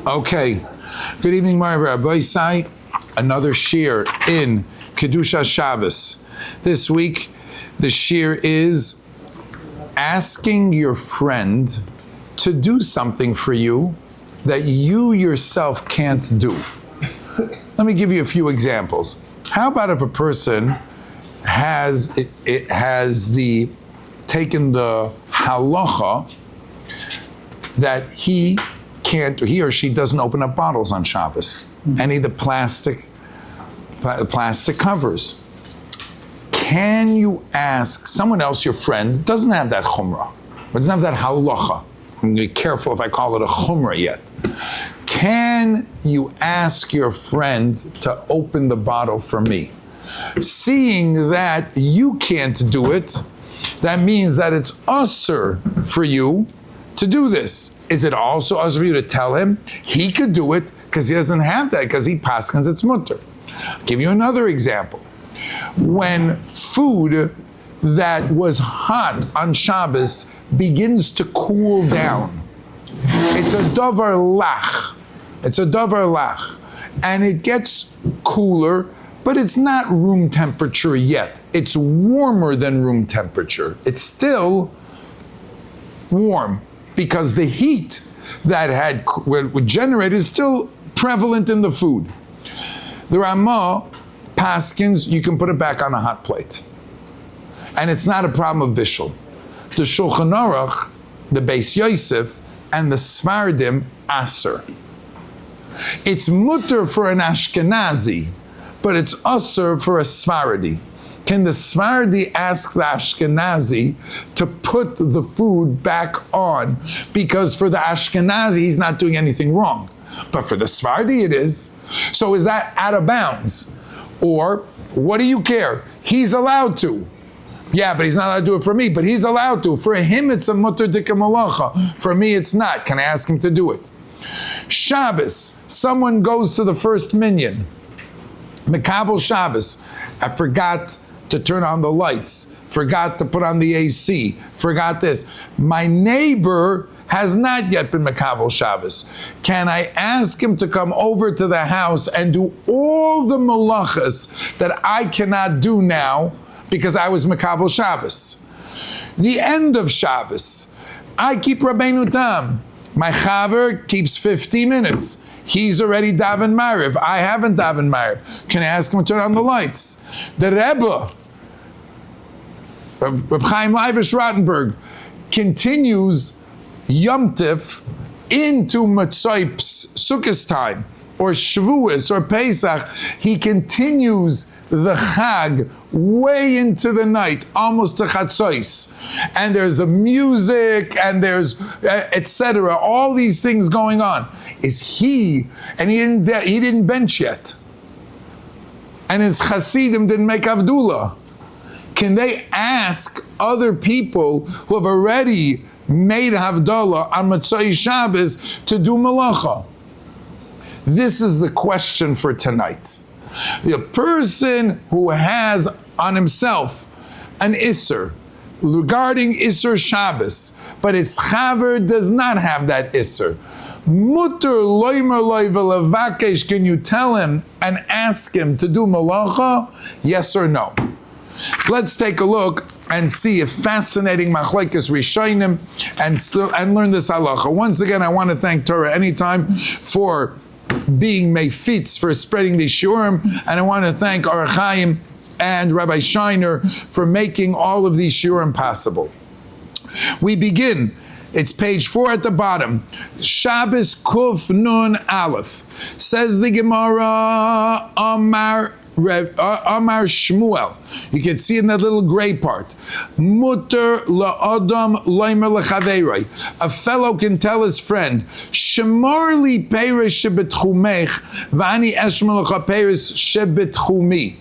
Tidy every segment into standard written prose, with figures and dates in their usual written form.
Okay, good evening, my Rabbi Sai. Another shiur in Kedusha Shabbos. This week, the shiur is asking your friend to do something for you that you yourself can't do. Let me give you a few examples. How about if a person has taken the halacha that he or she doesn't open up bottles on Shabbos, any of the plastic covers. Can you ask someone else, your friend, doesn't have that chumrah, but doesn't have that halacha? I'm going to be careful if I call it a chumrah yet. Can you ask your friend to open the bottle for me? Seeing that you can't do it, that means that it's usur for you to do this. Is it also usur for you to tell him he could do it because he doesn't have that, because he paskins it's mutter? I'll give you another example. When food that was hot on Shabbos begins to cool down, it's a davar lach. And it gets cooler, but it's not room temperature yet. It's warmer than room temperature. It's still warm because the heat that was generated is still prevalent in the food. The Ramah paskins, you can put it back on a hot plate. And it's not a problem of bishul. The Shulchan Aruch, the Beis Yosef, and the Svardim aser. It's mutter for an Ashkenazi, but it's usur for a Sfardi. Can the Sfardi ask the Ashkenazi to put the food back on? Because for the Ashkenazi, he's not doing anything wrong. But for the Sfardi, it is. So is that out of bounds? Or, what do you care? He's allowed to. Yeah, but he's not allowed to do it for me, but he's allowed to. For him, it's a mutter dika malacha. For me, it's not. Can I ask him to do it? Shabbos, someone goes to the first minyan. Mekabel Shabbos, I forgot to turn on the lights, forgot to put on the AC, forgot this. My neighbor has not yet been Mekabel Shabbos. Can I ask him to come over to the house and do all the Melochos that I cannot do now because I was Mekabel Shabbos? The end of Shabbos, I keep Rabbeinu Tam. My chaver keeps 50 minutes. He's already daven Ma'ariv. I haven't daven Ma'ariv. Can I ask him to turn on the lights? The Rebbe, Rabbi Chaim Leibish Rottenberg, continues Yom Tif into Matzoi Sukkos time, or Shavuos, or Pesach. He continues the Chag way into the night, almost to Chatzos. And there's a music, and there's etc. All these things going on. Is he, and he didn't bench yet. And his Hasidim didn't make Avdullah. Can they ask other people who have already made Havdalah on Matzoi Shabbos to do Melacha? This is the question for tonight. The person who has on himself an Isser regarding Isser Shabbos, but his Chaver does not have that Isser. Mutter loimer loy v'levakesh, can you tell him and ask him to do Melacha? Yes or no? Let's take a look and see a fascinating machlekes rishonim and learn this halacha. Once again, I want to thank Torah Anytime for being meifitz, for spreading these shiurim, and I want to thank Ohr Chaim and Rabbi Shiner for making all of these shiurim possible. We begin. It's page 4 at the bottom. Shabbos Kuf Nun Aleph. Says the Gemara, Amar Shmuel. You can see in that little gray part. Mutter la'adam loimer lechaveiroi. A fellow can tell his friend, Shemar li peirish shebetchumech, v'ani eshmer lecha peirish shebetchumi.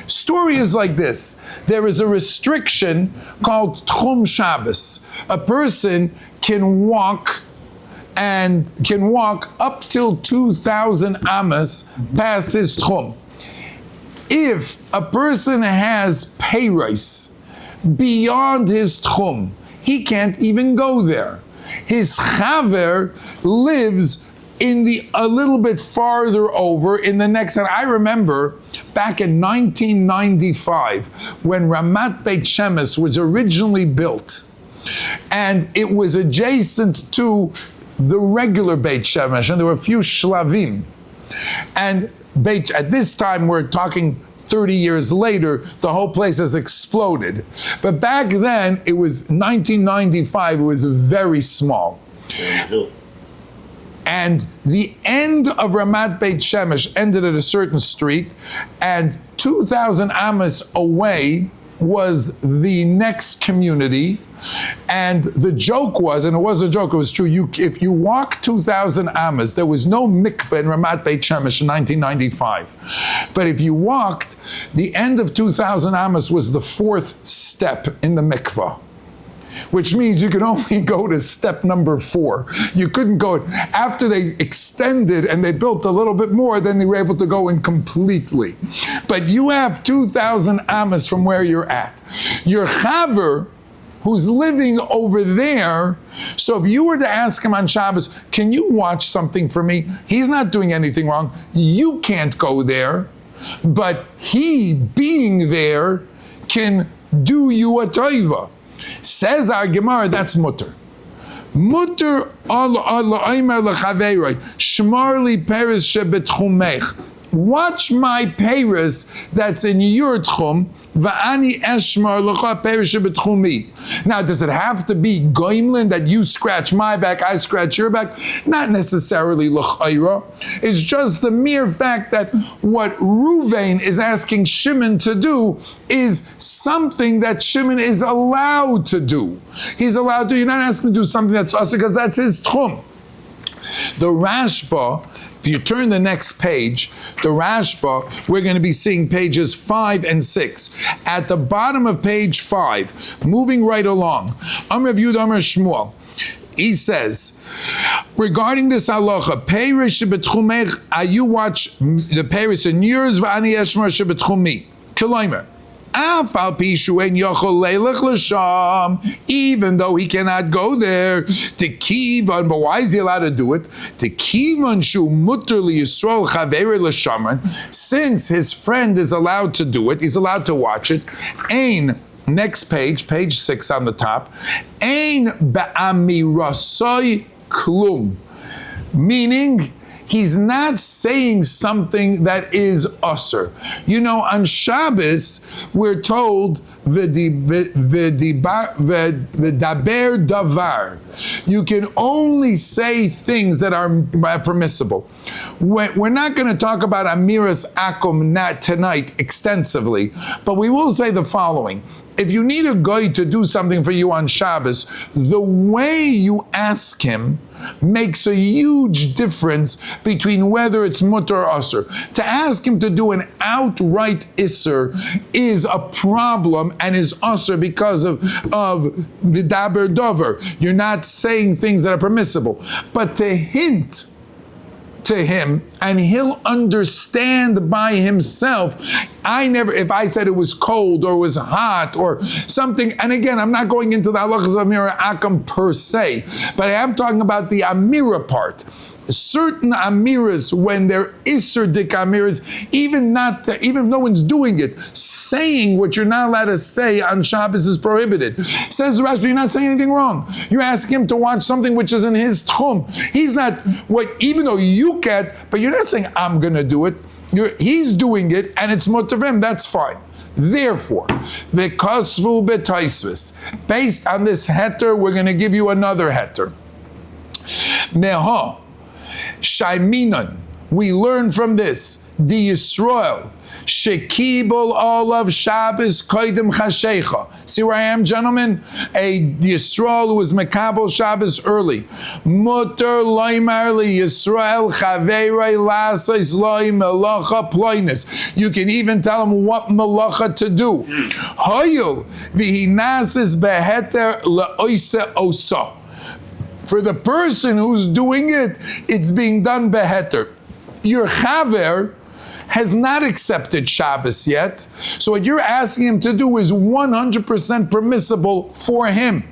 Story is like this. There is a restriction called Tchum Shabbos. A person can walk up till 2,000 amas past his Tchum. If a person has peiros beyond his tchum, he can't even go there. His chaver lives a little bit farther over in the next, and I remember back in 1995 when Ramat Beit Shemesh was originally built, and it was adjacent to the regular Beit Shemesh, and there were a few shlavim. And at this time, we're talking 30 years later, the whole place has exploded. But back then, it was 1995, it was very small. And the end of Ramat Beit Shemesh ended at a certain street, and 2,000 amas away was the next community. And the joke was, and it was a joke, it was true, if you walk 2,000 amas, there was no mikveh in Ramat Beit Shemesh in 1995. But if you walked, the end of 2,000 amas was the fourth step in the mikveh, which means you could only go to step number 4. You couldn't go, after they extended and they built a little bit more, then they were able to go in completely. But you have 2,000 amas from where you're at. Your chaver, who's living over there, so if you were to ask him on Shabbos, can you watch something for me? He's not doing anything wrong. You can't go there, but he, being there, can do you a toiva. Says our Gemara, that's mutter. Mutter Allah aimer lechaveiroi shmar li peres shebetchumech. Watch my peres that's in your tchum. Va'ani eshmar lecha peres shebetchumi. Now, does it have to be goimlin that you scratch my back, I scratch your back? Not necessarily l'chayra. It's just the mere fact that what Ruvain is asking Shimon to do is something that Shimon is allowed to do. He's allowed to. You're not asking him to do something that's us because that's his tchum. The Rashba, if you turn the next page, the Rashba, we're going to be seeing pages 5 and 6. At the bottom of page 5, moving right along, Amr Yud Amr Shmuel, he says, regarding this halacha, Perish shebetchumech, you watch the Perish in yours, v'ani eshmar shebetchumi. Kiloimer. Even though he cannot go there, to kivan, but why is he allowed to do it? To kivan shu mutter liyisrael chaveri l'shamran, since his friend is allowed to do it, he's allowed to watch it. Ein, next page, page 6 on the top. Ein ba'amirasoi klum, meaning he's not saying something that is usher. You know, on Shabbos, we're told, v'daber davar. You can only say things that are permissible. We're not going to talk about Amiras Akum tonight extensively, but we will say the following. If you need a guy to do something for you on Shabbos, the way you ask him makes a huge difference between whether it's mutter or usr. To ask him to do an outright isser is a problem and is usr because of the daber dover. You're not saying things that are permissible. But to hint to him, and he'll understand by himself. If I said it was cold or it was hot or something, and again, I'm not going into the halachas of Amira Akam per se, but I am talking about the Amira part. Certain Amiras, when they're Isser-dik Amiras, even if no one's doing it, saying what you're not allowed to say on Shabbos is prohibited. Says the Rashi, you're not saying anything wrong. You're asking him to watch something which is in his tchum. He's not, even though you can, but you're not saying, I'm going to do it. He's doing it, and it's mutavim, that's fine. Therefore, the kasvu b'taisvis. Based on this heter, we're going to give you another heter. Meha. Shaiminon, we learn from this, the Yisrael, Shekibol Olav Shabbos Koidim Chashecha. See where I am, gentlemen? A Yisrael who was Mekabel Shabbos early. Mutter Loimar Li Yisrael Chaveirei Lasais Loi Melocha Ploinus. You can even tell him what Melocha to do. Hoyul Vihinasis Beheter Leoise Osa. For the person who's doing it, it's being done beheter. Your chaver has not accepted Shabbos yet. So what you're asking him to do is 100% permissible for him.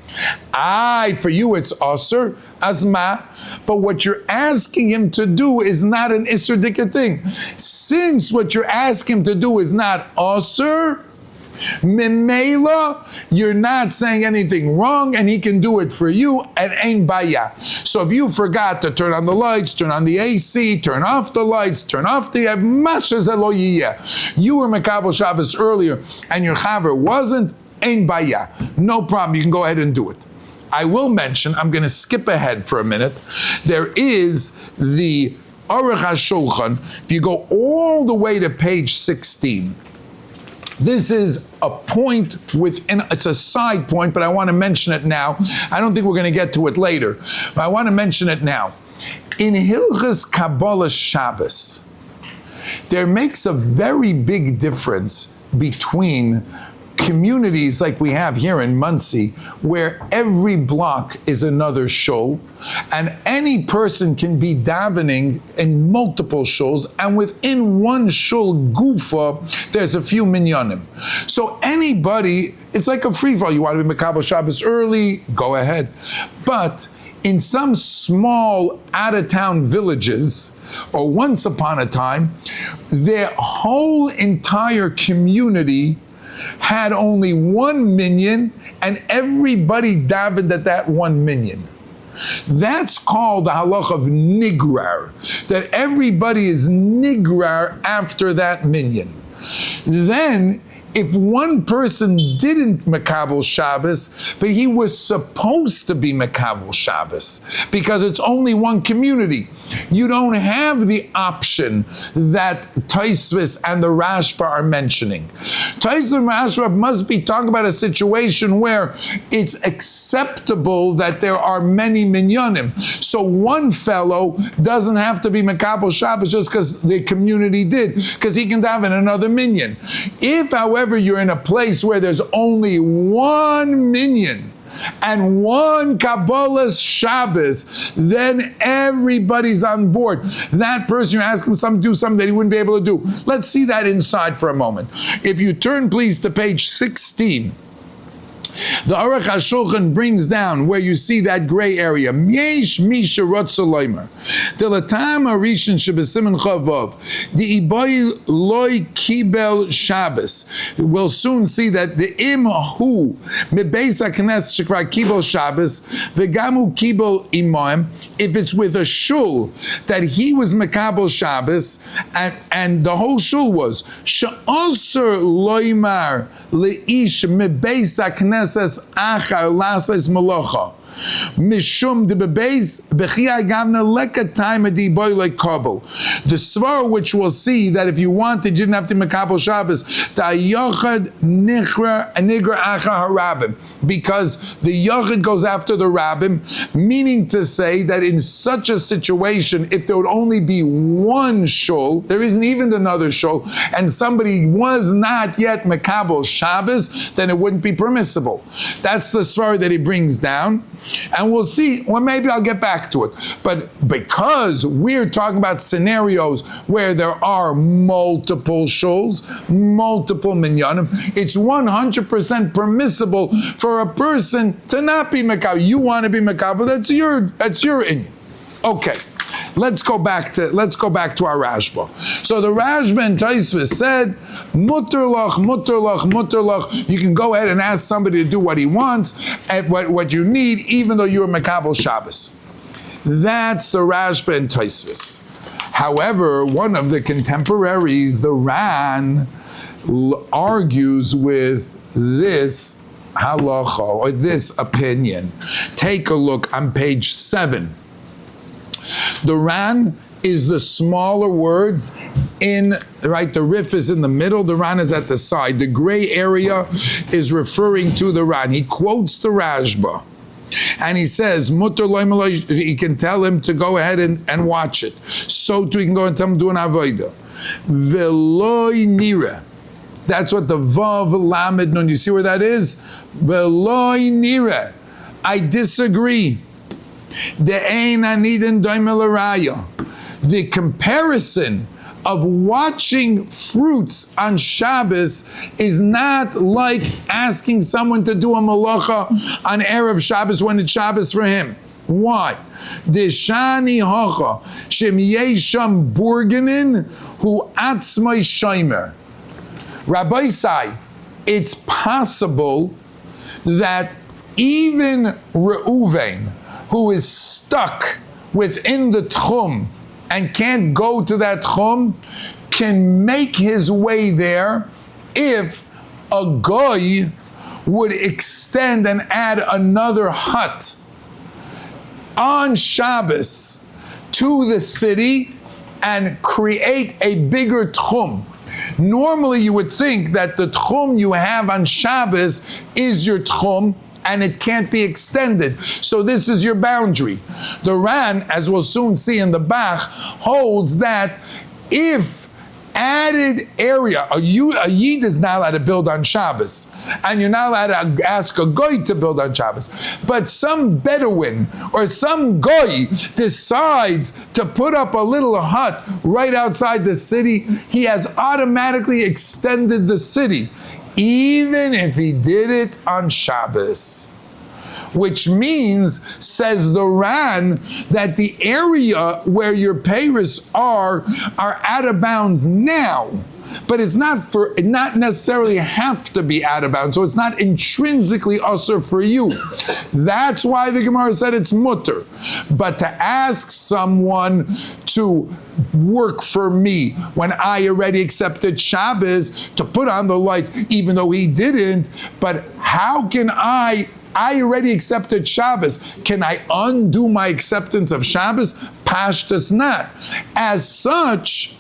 For you it's Asr, Azma. But what you're asking him to do is not an Isser Dika thing. Since what you're asking him to do is not Asr, Mimela, you're not saying anything wrong, and he can do it for you, and ain't baya. So if you forgot to turn on the lights, turn on the AC, turn off the lights, turn off the you were Makabel Shabbos earlier, and your chaver wasn't, ain't baya. No problem, you can go ahead and do it. I will mention, I'm going to skip ahead for a minute, there is the Aruch HaShulchan, if you go all the way to page 16, this is a point within, it's a side point, but I want to mention it now. I don't think we're going to get to it later, but I want to mention it now. In Hilchas Kabbalah Shabbos, there makes a very big difference between communities like we have here in Muncie, where every block is another shul, and any person can be davening in multiple shuls, and within one shul gufa, there's a few minyanim. So anybody, it's like a free-for-all. You want to be Makabel Shabbos early, go ahead. But in some small out-of-town villages, or once upon a time, their whole entire community had only one minyan, and everybody davened at that one minyan. That's called the halach of nigrar, that everybody is nigrar after that minyan. Then, if one person didn't Makabel Shabbos, but he was supposed to be Makabel Shabbos, because it's only one community, you don't have the option that Tosfos and the Rashba are mentioning. Tosfos and Rashba must be talking about a situation where it's acceptable that there are many minyanim. So one fellow doesn't have to be Makabel Shabbos just because the community did, because he can daven another minyan. If, however, you're in a place where there's only one minyan and one Kabbalah's Shabbos, then everybody's on board. That person, you ask him to do something that he wouldn't be able to do. Let's see that inside for a moment. If you turn, please, to page 16, the Aruch HaShulchan brings down where you see that gray area. Yesh misha rotza loimer. Delatam harishin shebesimen chavav. The iboy loy kibel Shabbos. We'll soon see that the im hu mebeis haknes shekvar kibel Shabbos vegamu kibel imoim. If it's with a shul that he was Makabel Shabbos and the whole shul was she'oser loimar leish mebeis haknes achar lasas melocha mishum de bebeis bechia gavna leka time di boy like kabel. The svar which we'll see that if you wanted, you didn't have to Makabel Shabbos. Da yochad nigra achar harabim, because the yochad goes after the rabbim, meaning to say that in such a situation, if there would only be one shul, there isn't even another shul, and somebody was not yet Makabel Shabbos, then it wouldn't be permissible. That's the svar that he brings down. And we'll see, well, maybe I'll get back to it. But because we're talking about scenarios where there are multiple shuls, multiple minyanim, it's 100% permissible for a person to not be Makabel. You want to be Makabel, that's your inyan. Okay. Let's go back to our Rashba. So the Rashba and Tosfos said, mutter lach. You can go ahead and ask somebody to do what he wants, and what you need, even though you're Makabel Shabbos. That's the Rashba and Tosfos. However, one of the contemporaries, the Ran, argues with this halacha, or this opinion. Take a look on page 7. The Ran is the smaller words the Rif is in the middle, the Ran is at the side. The gray area is referring to the Ran. He quotes the Rashba, and he says, he can tell him to go ahead and watch it. So too, he can go and tell him to do an avodah. Veloy nira. That's what the Vav Lamed Nun. You see where that is? Veloy nira. I disagree. The comparison of watching fruits on Shabbos is not like asking someone to do a malacha on Erev Shabbos when it's Shabbos for him. Why? Deshani hacha shem yesham burgenin hu atzmai shomer. Rabbi say, it's possible that even Reuven, who is stuck within the tchum and can't go to that tchum, can make his way there if a goy would extend and add another hut on Shabbos to the city and create a bigger tchum. Normally you would think that the tchum you have on Shabbos is your tchum and it can't be extended. So this is your boundary. The Ran, as we'll soon see in the Bach, holds that if added area, a Yid is not allowed to build on Shabbos, and you're not allowed to ask a Goy to build on Shabbos, but some Bedouin or some Goy decides to put up a little hut right outside the city, he has automatically extended the city, even if he did it on Shabbos. Which means, says the Ran, that the area where your peiros are out of bounds now, but it's not necessarily have to be out of bounds, so it's not intrinsically usher for you. That's why the Gemara said it's mutter. But to ask someone to work for me when I already accepted Shabbos, to put on the lights, even though he didn't, but how can I already accepted Shabbos. Can I undo my acceptance of Shabbos? Pashtas not. As such,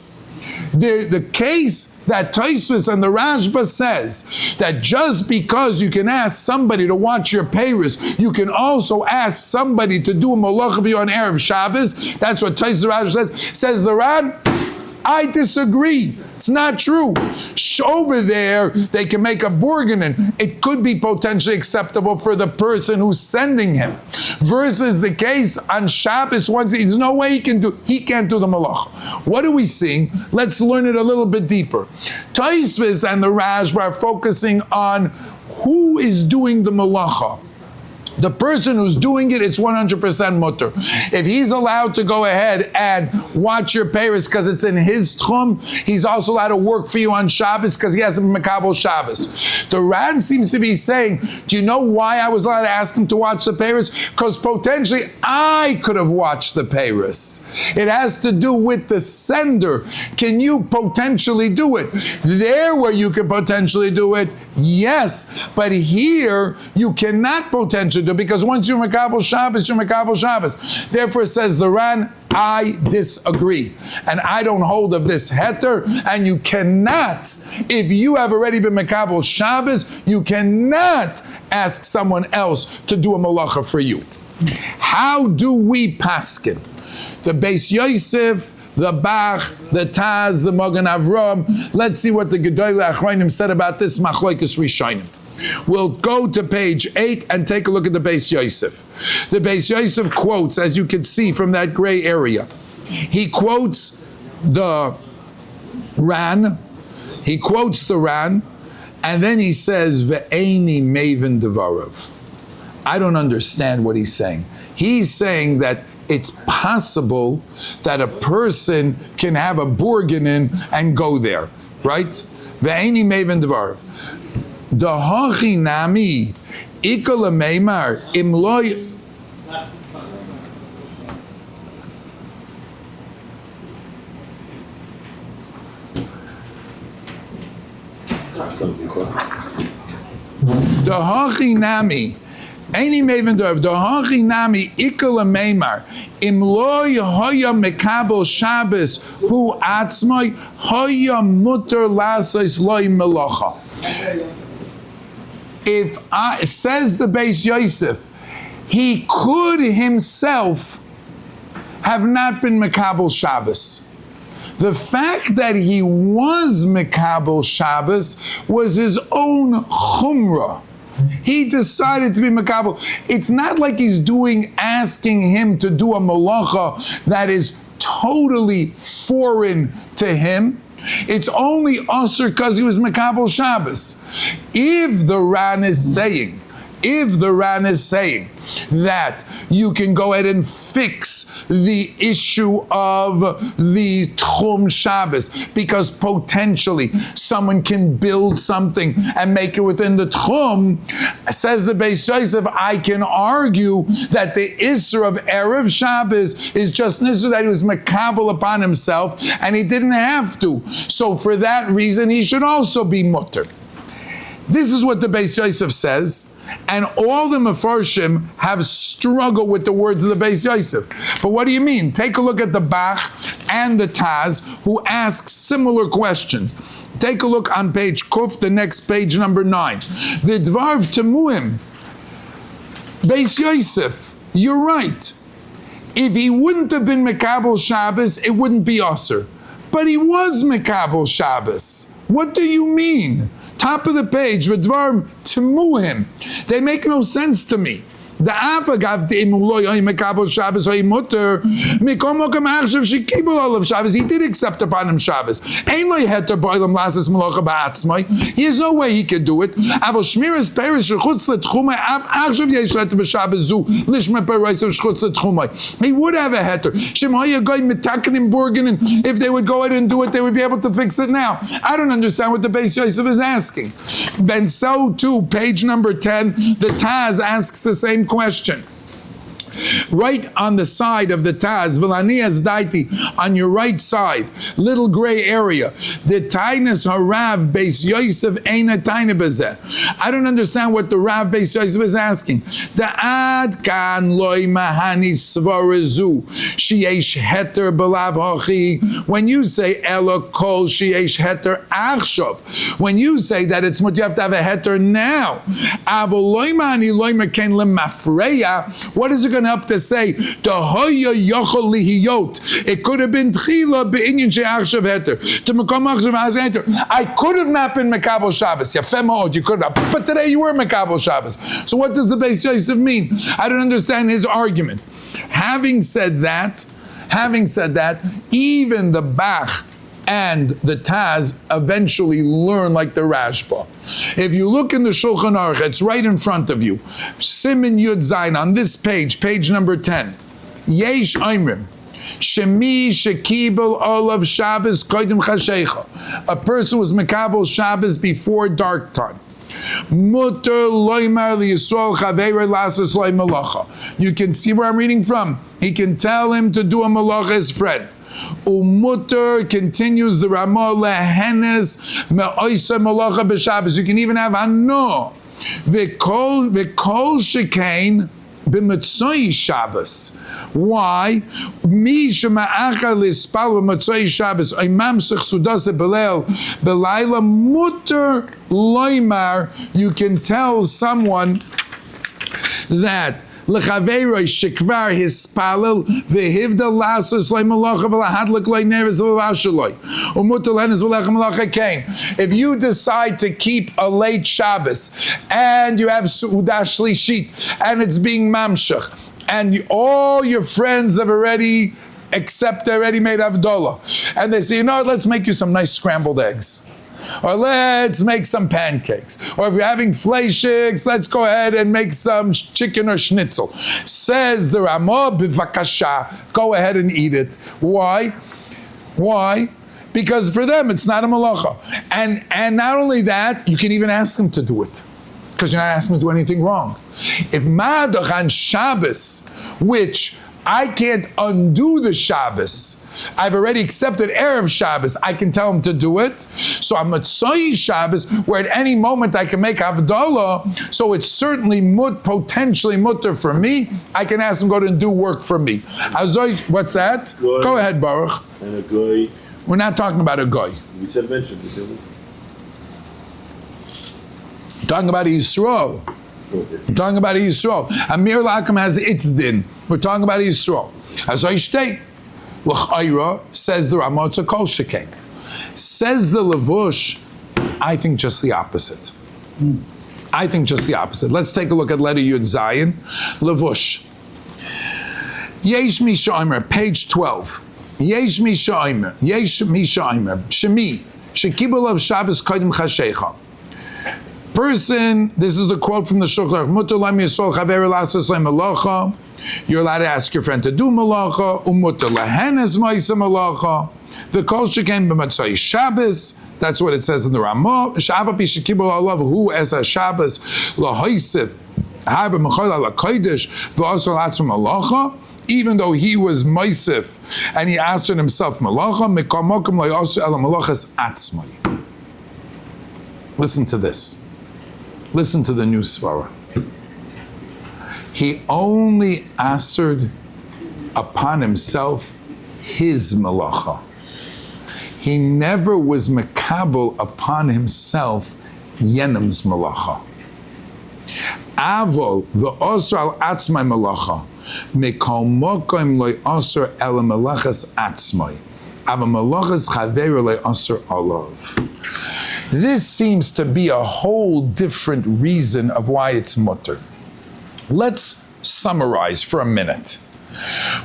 the case that Tosfos and the Rashba says that just because you can ask somebody to watch your peiros, you can also ask somebody to do a malacha for you on Erev Shabbos. That's what Tosfos and Rashba says the Ran. I disagree. It's not true. Over there, they can make a burgenin. It could be potentially acceptable for the person who's sending him. Versus the case on Shabbos, there's no way he can't do the malach. What are we seeing? Let's learn it a little bit deeper. Tosfos and the Rashba are focusing on who is doing the malacha. The person who's doing it, it's 100% mutter. If he's allowed to go ahead and watch your peiros because it's in his tchum, he's also allowed to work for you on Shabbos because he hasn't been makabel Shabbos. The Ran seems to be saying, do you know why I was allowed to ask him to watch the peiros? Because potentially I could have watched the peiros. It has to do with the sender. Can you potentially do it? There where you can potentially do it, yes, but here you cannot potentially do it because once you're makabel Shabbos, you're makabel Shabbos. Therefore, says the Ran, I disagree, and I don't hold of this heter. And you cannot, if you have already been makabel Shabbos, you cannot ask someone else to do a malacha for you. How do we paskin? The Bais Yosef, the Bach, the Taz, the Magen Avram. Let's see what the Gedolei Achronim said about this Machlokes Rishonim. We'll go to page 8 and take a look at the Bais Yosef. The Bais Yosef quotes, as you can see from that gray area, he quotes the Ran, and then he says, Ve'eini mevin devarav. I don't understand what he's saying. He's saying that it's possible that a person can have a burgenin and go there, right? Ve'eini mevin devarav. Dahachi nami ikol meimar imloy. Dahachi nami. Any maven dov dahachi nami ikol meimar imloy hoya mekabel Shabbos hu atzmai hoya muter lasais loy melocha. If says the Bais Yosef, he could himself have not been Mekabel Shabbos. The fact that he was Mekabel Shabbos was his own chumrah. He decided to be Mekabel. It's not like he's asking him to do a malacha that is totally foreign to him. It's only usher because he was Mekabel Shabbos. If the Ran is saying that you can go ahead and fix the issue of the Tchum Shabbos, because potentially someone can build something and make it within the Tchum, says the Bais Yosef, I can argue that the Isser of Erev Shabbos is just an Isser that he was Mekabel upon himself and he didn't have to. So for that reason, he should also be mutter. This is what the Bais Yosef says, and all the Mefarshim have struggled with the words of the Bais Yosef. But what do you mean? Take a look at the Bach and the Taz, who ask similar questions. Take a look on page Kuf, the next page, number 9. The Dvarv Temuim. Bais Yosef, you're right. If he wouldn't have been Mekabel Shabbos, it wouldn't be Aser. But he was Mekabel Shabbos. What do you mean? Top of the page, V'dvar Temuim. They make no sense to me. The Afagav De'imuloi Mekabel Shabbos Mutter Mikom Mokem Achshav Shekibul Olav Shabbos. He did accept upon him Shabbos. Ein Lo Heter Boilam Lasses Melocha Ba'atzmai. He has no way he could do it. Avol Shmiras Perish Shechutz L'Tchumai Av Achshav Yesh Heter B'Shabbos Zu Lishma Perish Shechutz L'Tchumai. He would have a Heter. Shemaya Goy Mitakenim Borgen, and if they would go ahead and do it, they would be able to fix it now. I don't understand what the Bais Yosef is asking. Then so too, page number 10, the Taz asks the same question. Right on the side of the Taz, Vilanias Daiti, on your right side, little gray area. The Tainas Harav Bais Yosef Eina Taina Bezeh. I don't understand what the Rav Bais Yosef is asking. The Ad Kan Loi Mahani Svarazu Sheyesh Heter Belav Hachi. When you say Ela Kol Sheyesh Heter Achshav, when you say that it's what you have to have a Heter now. Avol Loi Mahani Loi Meken Lemafreya. What is it going up to say the hoya yochol lihiyot? It could have been tchila beinyan she'achshav heter to mekom achshav heter. I could have not been Mekabel Shabbos. Yafeh ma'od, you could have, but today you were Mekabel Shabbos. So what does the Bais Yosef mean? I don't understand his argument. Having said that, even the Bach and the Taz eventually learn like the Rashba. If you look in the Shulchan Aruch, it's right in front of you. Siman Yud Zayin, on this page, page number 10. Yesh Oimrim. Shemi Shekibel Olav Shabbos Koidim Chashecha. A person was Mekabel Shabbos before dark time. Mutter loymar liyisrael chaveira lasas loy malacha. You can see where I'm reading from. He can tell him to do a malacha as friend. Umutter continues the Ramah lehenes me'oisa malacha b'Shabbos. You can even have ano. V'kol shekain b'mitzoi Shabbos. Why? Mi shema'acha lispal b'mitzoi Shabbos oimam sech sudase belel belayla mutter loymar. You can tell someone that L'chaveiroi shekvar hispalel v'hivda lasos loy malacha v'lahadlik loy neres v'lashaloi umuter lenes v'lechem malacha kain. If you decide to keep a late Shabbos and you have su'udah shlishit and it's being mamshach and all your friends have already made Havdalah and they say, you know what, let's make you some nice scrambled eggs. Or let's make some pancakes. Or if you're having fleishiks, let's go ahead and make some chicken or schnitzel. Says the Ramah, b'vakasha, go ahead and eat it. Why? Because for them, it's not a malacha. And not only that, you can even ask them to do it. Because you're not asking them to do anything wrong. If Ma'adachan Shabbos, which I can't undo the Shabbos, I've already accepted Erev Shabbos, I can tell him to do it. So I'm Matzoi Shabbos, where at any moment I can make Havdalah, so it's certainly potentially mutter for me. I can ask him to go and do work for me. What's that? Goy. Go ahead, Baruch. And a goy. We're not talking about a goy. We said mentioned it. Talking about Yisrael. Okay. We're talking about Yisrael. Amir Lakam has its din. We're talking about Yisrael. As I state, L'chayra, says the Ramah, it's a kol shekek. Says the Levush, I think just the opposite. Let's take a look at letter Yud Zayin. Levush. Yesh Misha Omer, page 12. Yesh mi sha'omer, shemi, shekibul of Shabbos kodim chashecha. Person, this is the quote from the Shulchan Aruch, mutar lam yisol chaver lasas le melacha. You're allowed to ask your friend to do melacha. Umutar lehen es ma'isa melacha. V'kol sheken b'matzai Shabbos. That's what it says in the Ramah. Sha'ava pi shekibul alav hu es a Shabbos lahoisif harba mechol ala kodesh v'osol atzma melacha. Even though he was Moisif and he answered himself Melochos, Mekamokim lo yosher ela Melochos atzmai. Listen to this. Listen to the new svara. He only answered upon himself his melacha. He never was mekabel upon himself Yenim's melacha. Avol v'osher al atzmai melacha. Mikol mokim lo yosher ela Melochos atzmai. Ava Melochos chaveru lo yosher olav. This seems to be a whole different reason of why it's mutter. Let's summarize for a minute.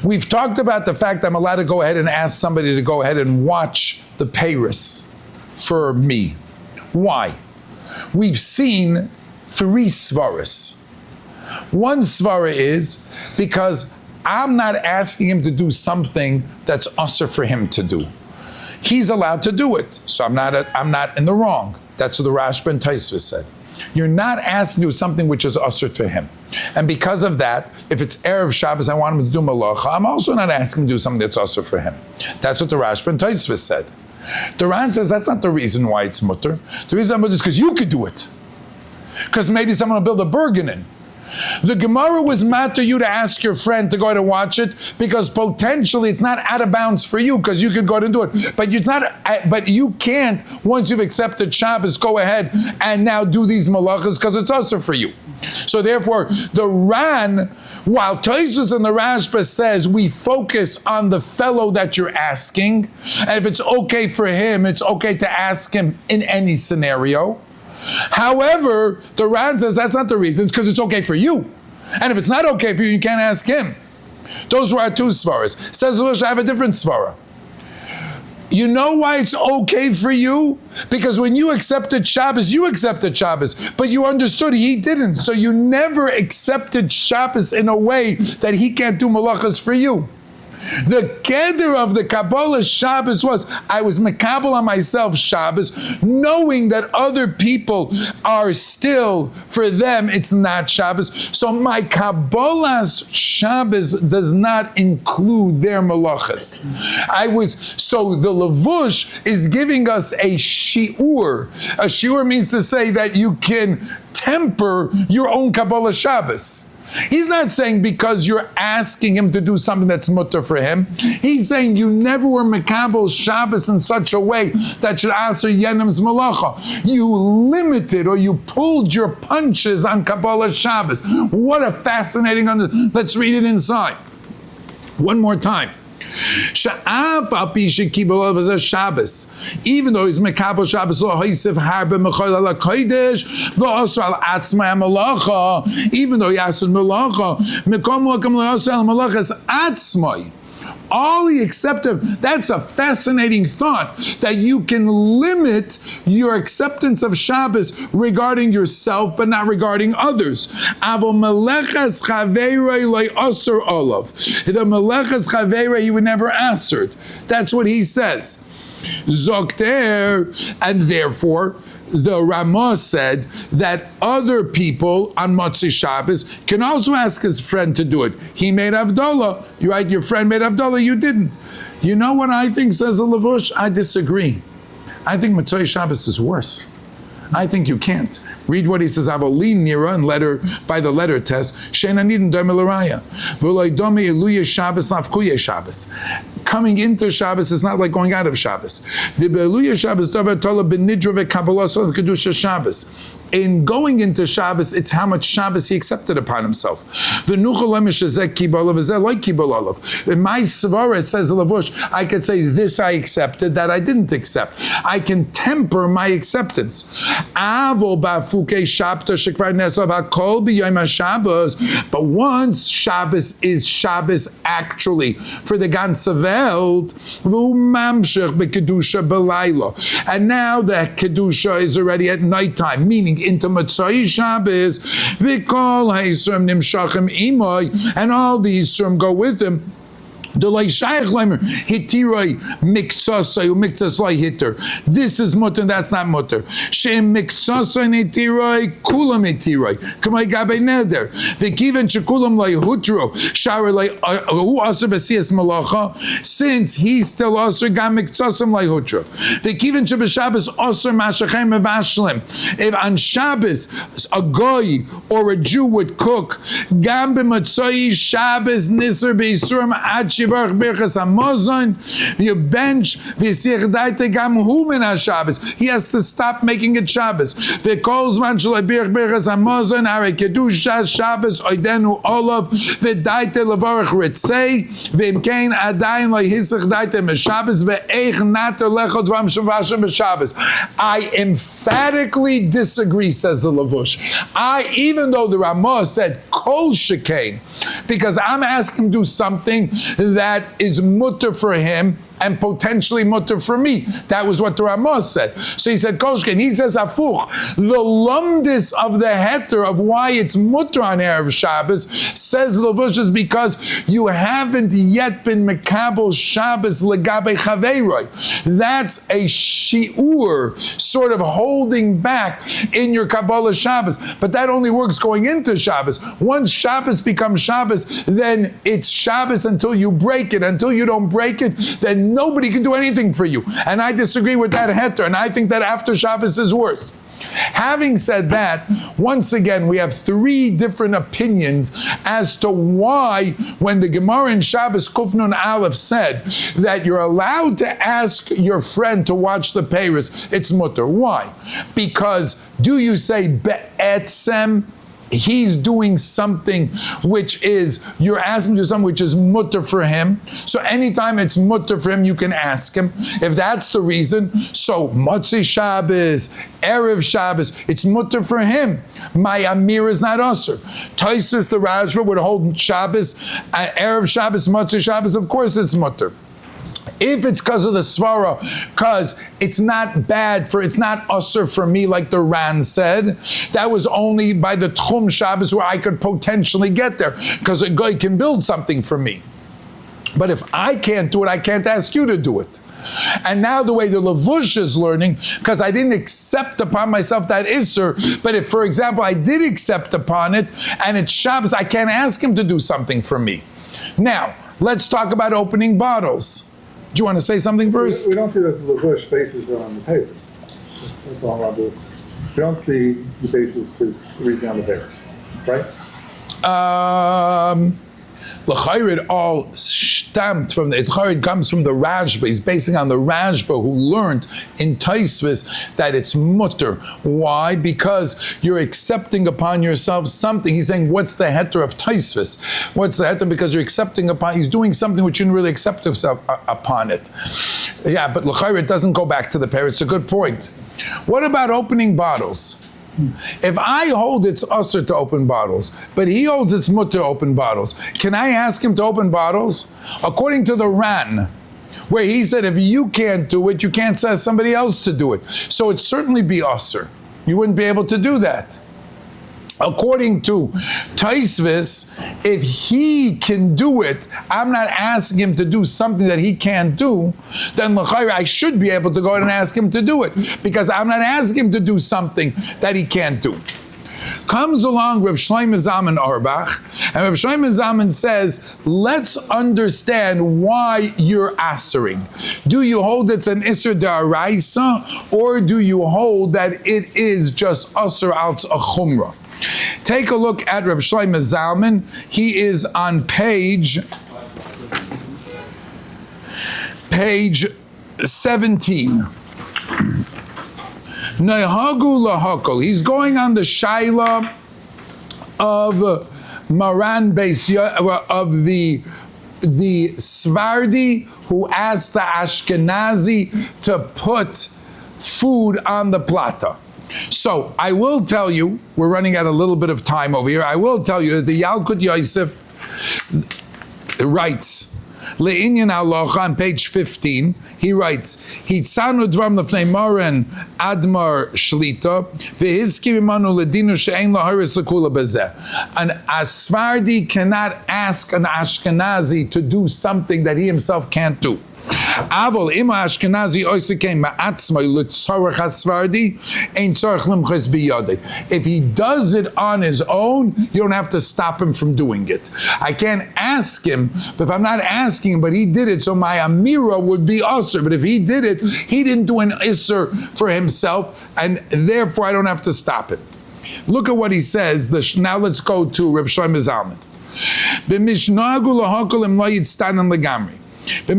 We've talked about the fact that I'm allowed to go ahead and ask somebody to go ahead and watch the peiros for me. Why? We've seen 3 svaras. One svara is because I'm not asking him to do something that's usher for him to do. He's allowed to do it, so I'm not in the wrong. That's what the Rashba and Tosfos said. You're not asking to do something which is usher to him. And because of that, if it's Erev Shabbos, I want him to do Melocha, I'm also not asking him to do something that's usher for him. That's what the Rashba and Tosfos said. The Ran says that's not the reason why it's mutter. The reason it's because you could do it. Because maybe someone will build a bergen in. The Gemara was mad to you to ask your friend to go ahead and watch it because potentially it's not out of bounds for you because you could go ahead and do it. But you can't, once you've accepted Shabbos, go ahead and now do these malachas because it's also for you. So therefore, the Ran, while Tosfos and the Rashba says we focus on the fellow that you're asking, and if it's okay for him, it's okay to ask him in any scenario. However, the Ran says that's not the reason, it's because it's okay for you. And if it's not okay for you, you can't ask him. Those were our 2 svaras. Says I have a different svara. You know why it's okay for you? Because when you accepted Shabbos, but you understood he didn't. So you never accepted Shabbos in a way that he can't do malachas for you. The keder of the Kabbalah Shabbos was, I was mekabel on myself Shabbos, knowing that other people are still, for them, it's not Shabbos. So my Kabbalah's Shabbos does not include their melachas. So the Levush is giving us a shiur. A shiur means to say that you can temper your own Kabbalah Shabbos. He's not saying because you're asking him to do something that's mutter for him. He's saying you never were mekabel Shabbos in such a way that should answer Yenim's malacha. You limited or you pulled your punches on Kabbalah Shabbos. What a fascinating let's read it inside. One more time. Even though he's mekabel Shabbos, even though he asked melacha, all he accepted, that's a fascinating thought, that you can limit your acceptance of Shabbos regarding yourself, but not regarding others. The Melechas Chaveira, he would never answered. That's what he says. Zokter, and therefore, the Ramah said that other people on Motzei Shabbos can also ask his friend to do it. He made Havdalah. You're right, your friend made Havdalah, you didn't. You know what I think, says the Levush? I disagree. I think Motzei Shabbos is worse. I think you can't. Read what he says, Avolin Nira, and by the letter test, Shena Nidin Domi L'Raya. V'loi Domi Eluya Shabbos Nafkuya Shabbos. Coming into Shabbos is not like going out of Shabbos. The Beluya Shabbos Davar Tola Ben Nidra VeKabbalah Kedusha Shabbos. in going into Shabbos, it's how much Shabbos he accepted upon himself. In my svara, says the Lavush, I could say this I accepted, that I didn't accept. I can temper my acceptance. But once Shabbos is Shabbos actually for the ganze Welt, and now the Kedusha is already at nighttime, meaning into Motzai Shabbos, and all these Yisurim go with him. This is mutter, that's not mutter. Shem miktsasa netirai kulam netirai. Kamay gabe neder. V'kiven shekulam lay hutro shara lay hu aser b'siyas malacha. Since he's still aser gam miktsasam lay hutro. V'kiven sheb'Shabbos aser mashachem mevashlim. If on Shabbos a goy or a Jew would cook gam b'matzai Shabbos niser b'isurim ad you bench, he has to stop making it Shabbos. Shabbos oidenu olav v'daite levarach ritzei v'imkein adayin lehisach daite meshabbos ve'eich nater lechot v'am shavashim b'Shabbos. I emphatically disagree, says the Lavush. Even though the Ramah said kol shekain, because I'm asking him to do something that is mutter for him and potentially mutter for me. That was what the Ramah said. So he said, Koshkin, he says, Afuch, the lumdis of the heter of why it's mutter on Erev Shabbos, says Lavush, is because you haven't yet been Mekabel Shabbos legabe chaveiroi. That's a shiur, sort of holding back in your Kabbalah Shabbos. But that only works going into Shabbos. Once Shabbos becomes Shabbos, then it's Shabbos until you break it. Until you don't break it, then nobody can do anything for you. And I disagree with that heter, and I think that after Shabbos is worse. Having said that, once again, we have three different opinions as to why, when the Gemara in Shabbos Kufnun Aleph said that you're allowed to ask your friend to watch the Paris, it's mutter. Why? Because do you say be'etzem? He's doing something which is, you're asking him to do something which is mutter for him. So anytime it's mutter for him, you can ask him. If that's the reason, so Motzei Shabbos, Erev Shabbos, it's mutter for him. My Amir is not usher. Tosfos the Rashba would hold Shabbos, Erev Shabbos, Motzei Shabbos, of course it's mutter. If it's because of the svara, because it's not it's not usher for me, like the Ran said, that was only by the Tchum Shabbos where I could potentially get there, because a guy can build something for me. But if I can't do it, I can't ask you to do it. And now the way the Lavush is learning, because I didn't accept upon myself that Isser, but if, for example, I did accept upon it, and it's Shabbos, I can't ask him to do something for me. Now, let's talk about opening bottles. Do you want to say something first? We don't see that the Lavush bases it on the papers. That's all I'm about. We don't see the basis his reasoning on the papers, right? L'chayrid all stamped from the L'chayrid comes from the Rashba. He's basing on the Rashba who learned in Tosfos that it's mutter. Why? Because you're accepting upon yourself something. He's saying, what's the heter of Tosfos? What's the heter? Because you're accepting upon, he's doing something which you didn't really accept himself upon it. Yeah, but L'chayrid doesn't go back to the pair. It's a good point. What about opening bottles? If I hold it's usher to open bottles, but he holds it's mutter to open bottles, can I ask him to open bottles? According to the Ran, where he said if you can't do it, you can't ask somebody else to do it. So it'd certainly be usher. You wouldn't be able to do that. According to Tosfos, if he can do it, I'm not asking him to do something that he can't do, then I should be able to go ahead and ask him to do it, because I'm not asking him to do something that he can't do. Comes along Reb Shlomo Zalman Auerbach, and Reb Shlomo Zalman says, let's understand why you're answering. Do you hold it's an Isser D'Oraisa, or do you hold that it is just Asr Alts a Chumrah? Take a look at Reb Shlomo Zalman. He is on page 17. Nehagu lahakol. He's going on the shaila of Maran Bais of the Svardi who asked the Ashkenazi to put food on the plata. So I will tell you, we're running out a little bit of time over here. I will tell you that the Yalkut Yosef writes, Le'inyan halacha on page 15, he writes, Hitzanu dvam lefnei moren admar shlita, ve'hizkim imanu ledinu she'ein laharis lekula bezeh. An Asfardi cannot ask an Ashkenazi to do something that he himself can't do. Avol ima Ashkenazi oisikein ma'atzmai l'tzorach Asfardi ein tzorach limches biyadei. If he does it on his own, you don't have to stop him from doing it. I can't ask him, but if I'm not asking him, but he did it, so my amira would be usher. But if he did it, he didn't do an isser for himself, and therefore I don't have to stop him. Look at what he says. Now let's go to Reb Shlomo Zalman. B'mishnagu lahakol im lo yitztanan legamri. If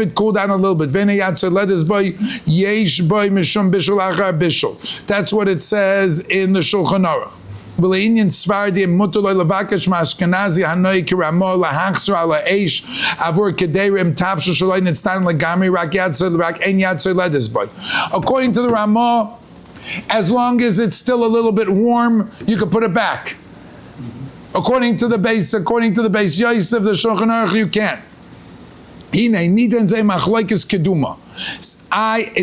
it cooled down a little bit, that's what it says in the Shulchan Aruch. According to the Ramah, as long as it's still a little bit warm, you can put it back. According to the Bais Yosef, the Shulchan Aruch, you can't. It's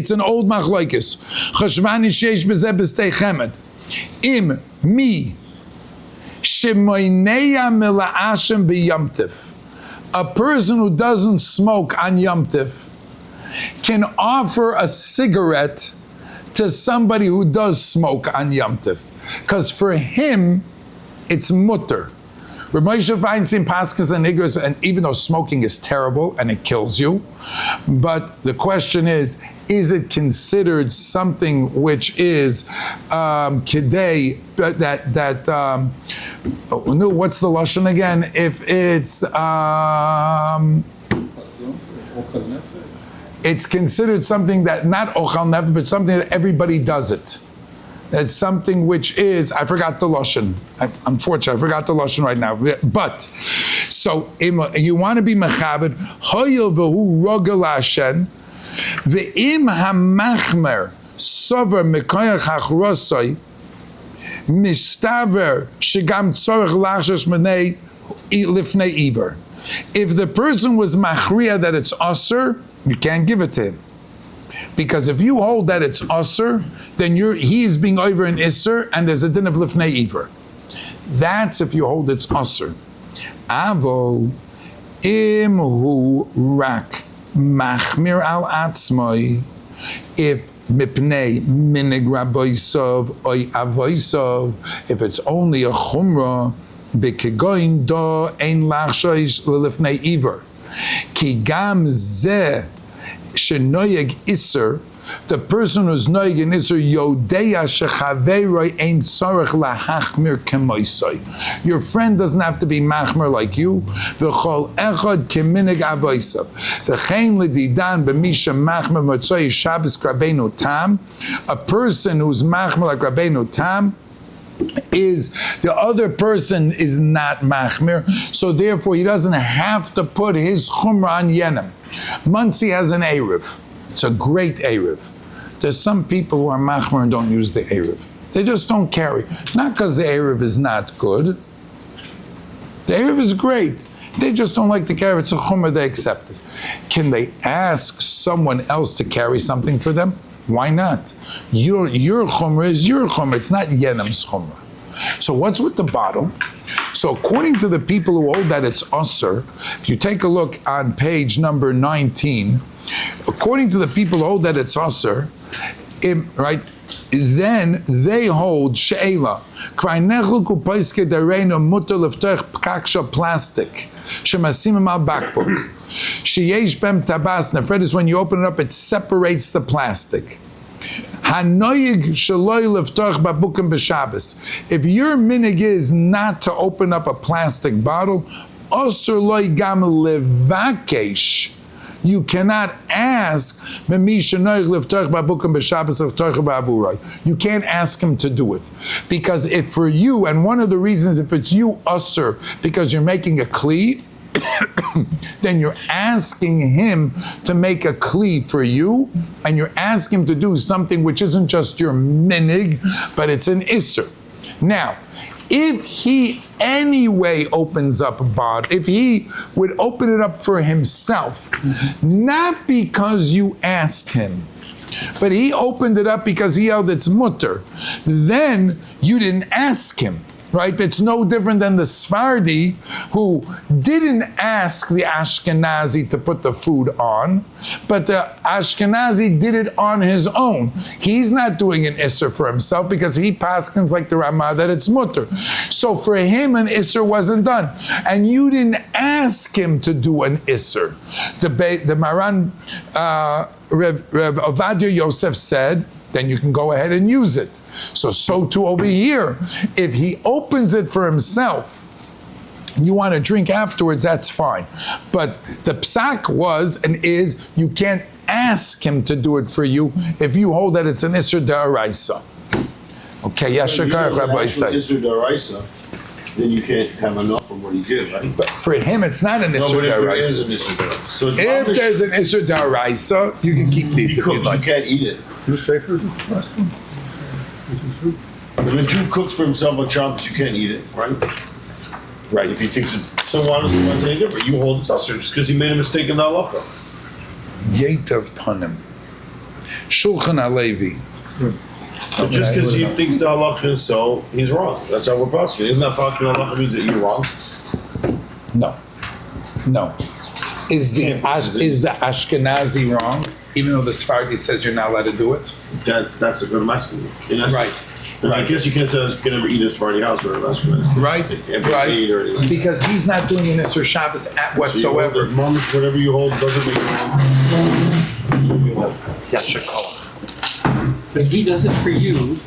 an old machlokes. Chashvani sheish bezeh b'stei chemed. Im mi shemoineya mila'ashem b'yamtiv. A person who doesn't smoke on Yamtiv can offer a cigarette to somebody who does smoke on Yamtiv, because for him it's mutter. Reb Moshe Feinstein paskas and igros, and even though smoking is terrible and it kills you, but the question is it considered something which is kidei what's the lashon again? If it's considered something that not ochal nefesh, but something that everybody does it. That's something which is, I forgot the lashon. Unfortunately, I forgot the lashon right now. But, so, you want to be mechabed, hoyel v'hu rogel Hashem, v'im hamachmer sover mekoyach hachrosoi, mistaver shegam tzorech lachshash menei lifnei iver. If the person was machriya that it's asur, you can't give it to him. Because if you hold that it's usr, then he is being over an isser, and there's a din of lifnei iver. That's if you hold it's usr. Avol imhu rak machmir al atzmoi. If mipnei minig rabboisov oy avoisov, if it's only a chumrah, bekegoin do ein lachshoish lifnei iver. Ki gam zeh shenoyeg iser, the person who's noyeg in iser yodeya shechaveiroi ein tzarech lahachmir kemoisoi. Your friend doesn't have to be machmir like you. V'chol echad keminig avoisav. V'chein ledidan b'misha machmir motzoi Shabbos Rabbeinu Tam. A person who's machmir like Rabbeinu Tam is the other person is not machmir, so therefore he doesn't have to put his chumrah on yenim. Muncie has an Erev. It's a great Erev. There's some people who are machmir and don't use the Erev. They just don't carry. Not because the Erev is not good. The Erev is great. They just don't like to carry. It's a chumrah, they accept it. Can they ask someone else to carry something for them? Why not? Your chumrah is your chumrah. It's not yenim's chumrah. So what's with the bottle? So according to the people who hold that it's usr, if you take a look on page number 19, according to the people who hold that it's usr, right, then they hold she'ela. Plastic. Fred is when you open it up, it separates the plastic. If your minig is not to open up a plastic bottle, you You cannot ask, you can't ask him to do it. Because if for you, and one of the reasons if it's you, usher, because you're making a kli, then you're asking him to make a kli for you, and you're asking him to do something which isn't just your minig, but it's an isser. Now, if he anyway opens up a bod, if he would open it up for himself, not because you asked him, but he opened it up because he held it's mutter, then you didn't ask him. Right? It's no different than the Sephardi who didn't ask the Ashkenazi to put the food on, but the Ashkenazi did it on his own. He's not doing an Isser for himself because he paskins like the Ramah that it's mutter. So for him, an Isser wasn't done. And you didn't ask him to do an Isser. The Maran Rev Ovadia Yosef said, then you can go ahead and use it. So too over here, if he opens it for himself, you want to drink afterwards, that's fine. But the psak was and is, you can't ask him to do it for you if you hold that it's an Isser D'Oraisa. Okay, Yashakar Rabbi said. Isser D'Oraisa, then you can't have enough of what he did, right? But for him, it's not an Isser D'Oraisa. So if there's an Isser D'Oraisa, you can keep these if you'd like. You can't eat it. Who's safer is this last one? This is food. When a Jew cooks for himself a chunks, you can't eat it, right? Right. If he thinks it's, so why does it any different? You hold it's usher just because he made a mistake in the halacha. Yetav Panim. Shulchan Alevi. So just because he thinks the halacha is so, he's wrong. That's how we're posting. Isn't that posting halacha means that you're wrong? No. Is the Ashkenazi wrong? Even though the Sephardi says you're not allowed to do it? That's a good masculine. Right. I guess you can't say I can never eat a Sephardi house or a masculine. Right. Because he's not doing an Isser Shabbos whatsoever. So whatever you hold doesn't make you wrong. Yes, But he does it for you,